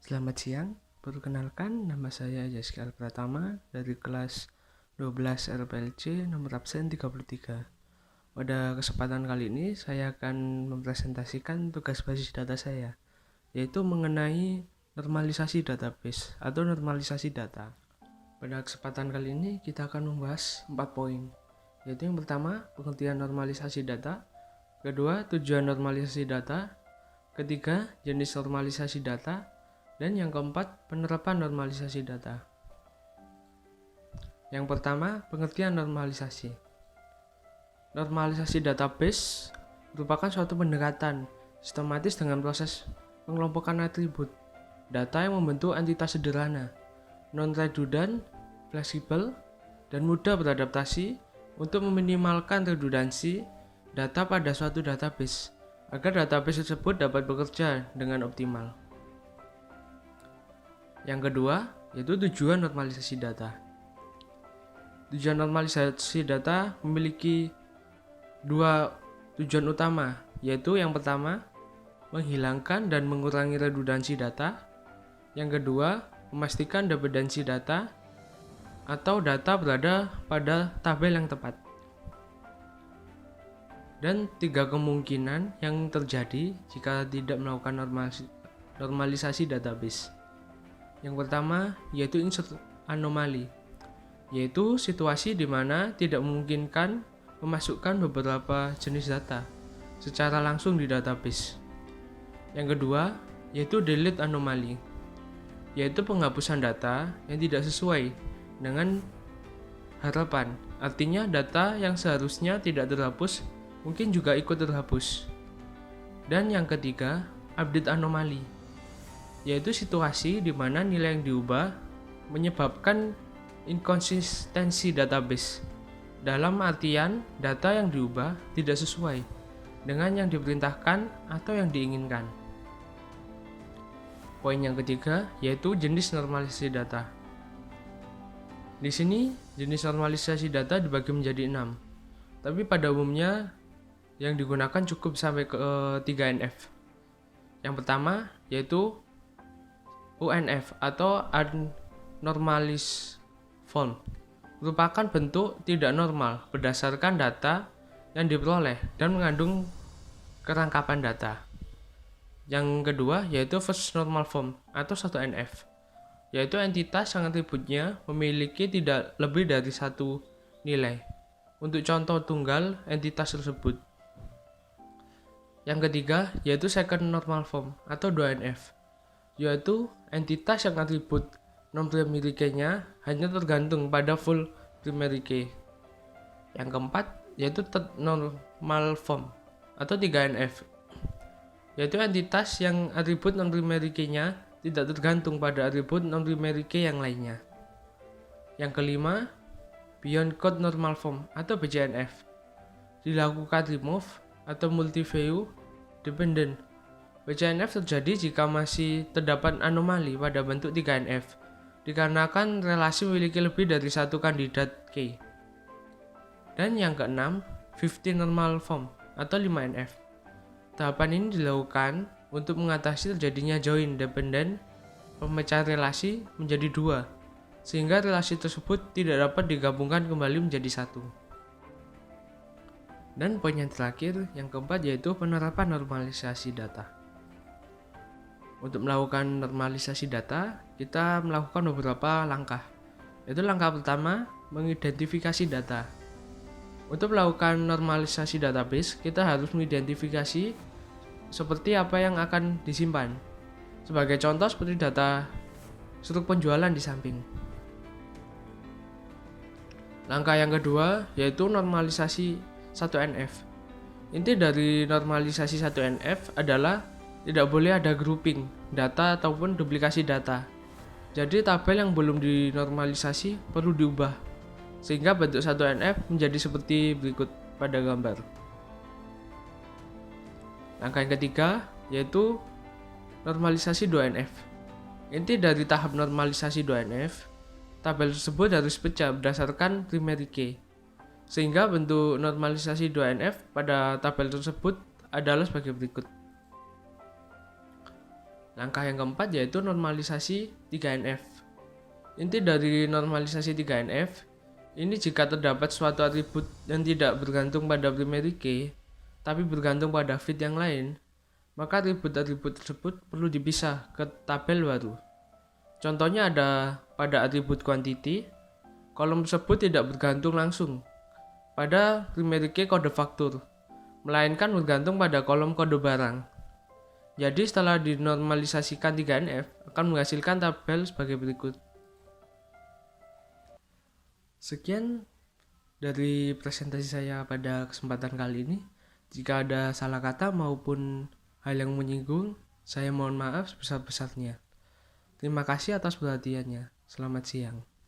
Selamat siang, perkenalkan nama saya Yaskal Pratama dari kelas 12 RPLC nomor absen 33. Pada kesempatan kali ini saya akan mempresentasikan tugas basis data saya, yaitu mengenai normalisasi database atau normalisasi data. Pada kesempatan kali ini kita akan membahas 4 poin, yaitu yang pertama, pengertian normalisasi data, kedua, tujuan normalisasi data, ketiga, jenis normalisasi data, dan yang keempat, penerapan normalisasi data. Yang pertama, pengertian normalisasi. Normalisasi database merupakan suatu pendekatan sistematis dengan proses pengelompokan atribut data yang membentuk entitas sederhana, non-redundant, fleksibel, dan mudah beradaptasi untuk meminimalkan redundansi data pada suatu database agar database tersebut dapat bekerja dengan optimal. Yang kedua, yaitu tujuan normalisasi data. Tujuan normalisasi data memiliki dua tujuan utama, yaitu yang pertama, menghilangkan dan mengurangi redundansi data. Yang kedua, memastikan dependensi data atau data berada pada tabel yang tepat. Dan tiga kemungkinan yang terjadi jika tidak melakukan normalisasi database. Yang pertama yaitu insert anomali, yaitu situasi di mana tidak memungkinkan memasukkan beberapa jenis data secara langsung di database. Yang kedua yaitu delete anomali, yaitu penghapusan data yang tidak sesuai dengan harapan. Artinya data yang seharusnya tidak terhapus mungkin juga ikut terhapus. Dan yang ketiga, update anomali, yaitu situasi di mana nilai yang diubah menyebabkan inkonsistensi database. Dalam artian, data yang diubah tidak sesuai dengan yang diperintahkan atau yang diinginkan. Poin yang ketiga yaitu jenis normalisasi data. Di sini, jenis normalisasi data dibagi menjadi 6. Tapi pada umumnya yang digunakan cukup sampai ke 3NF. Yang pertama yaitu UNF atau Unnormalized Form, merupakan bentuk tidak normal berdasarkan data yang diperoleh dan mengandung kerangkapan data. Yang kedua yaitu First Normal Form atau 1NF, yaitu entitas yang atributnya memiliki tidak lebih dari satu nilai untuk contoh tunggal entitas tersebut. Yang ketiga yaitu Second Normal Form atau 2NF, yaitu entitas yang atribut non-primary key-nya hanya tergantung pada full primary key. Yang keempat yaitu Third Normal Form atau 3NF, yaitu entitas yang atribut non-primary key-nya tidak tergantung pada atribut non-primary key yang lainnya. Yang kelima, Beyond Code Normal Form atau BCNF, dilakukan remove atau multi-value dependent. BCNF terjadi jika masih terdapat anomali pada bentuk 3NF, dikarenakan relasi memiliki lebih dari satu kandidat key. Dan yang keenam, 50 Normal Form atau 5NF. Tahapan ini dilakukan untuk mengatasi terjadinya join dependent pemecahan relasi menjadi dua, sehingga relasi tersebut tidak dapat digabungkan kembali menjadi satu. Dan poin yang terakhir, yang keempat yaitu penerapan normalisasi data. Untuk melakukan normalisasi data, kita melakukan beberapa langkah. Yaitu langkah pertama, mengidentifikasi data. Untuk melakukan normalisasi database, kita harus mengidentifikasi seperti apa yang akan disimpan. Sebagai contoh seperti data struktur penjualan di samping. Langkah yang kedua yaitu normalisasi 1NF. Inti dari normalisasi 1NF adalah tidak boleh ada grouping data ataupun duplikasi data. Jadi tabel yang belum dinormalisasi perlu diubah, sehingga bentuk 1NF menjadi seperti berikut pada gambar. Langkah yang ketiga yaitu normalisasi 2NF. Inti dari tahap normalisasi 2NF, tabel tersebut harus pecah berdasarkan primary key, sehingga bentuk normalisasi 2NF pada tabel tersebut adalah sebagai berikut. Langkah yang keempat yaitu normalisasi 3NF. Inti dari normalisasi 3NF ini jika terdapat suatu atribut yang tidak bergantung pada primary key, tapi bergantung pada feed yang lain, maka atribut-atribut tersebut perlu dipisah ke tabel baru. Contohnya ada pada atribut quantity, kolom tersebut tidak bergantung langsung pada primary key kode faktur, melainkan bergantung pada kolom kode barang. Jadi setelah dinormalisasikan 3NF akan menghasilkan tabel sebagai berikut. Sekian dari presentasi saya pada kesempatan kali ini. Jika ada salah kata maupun hal yang menyinggung, saya mohon maaf sebesar-besarnya. Terima kasih atas perhatiannya. Selamat siang.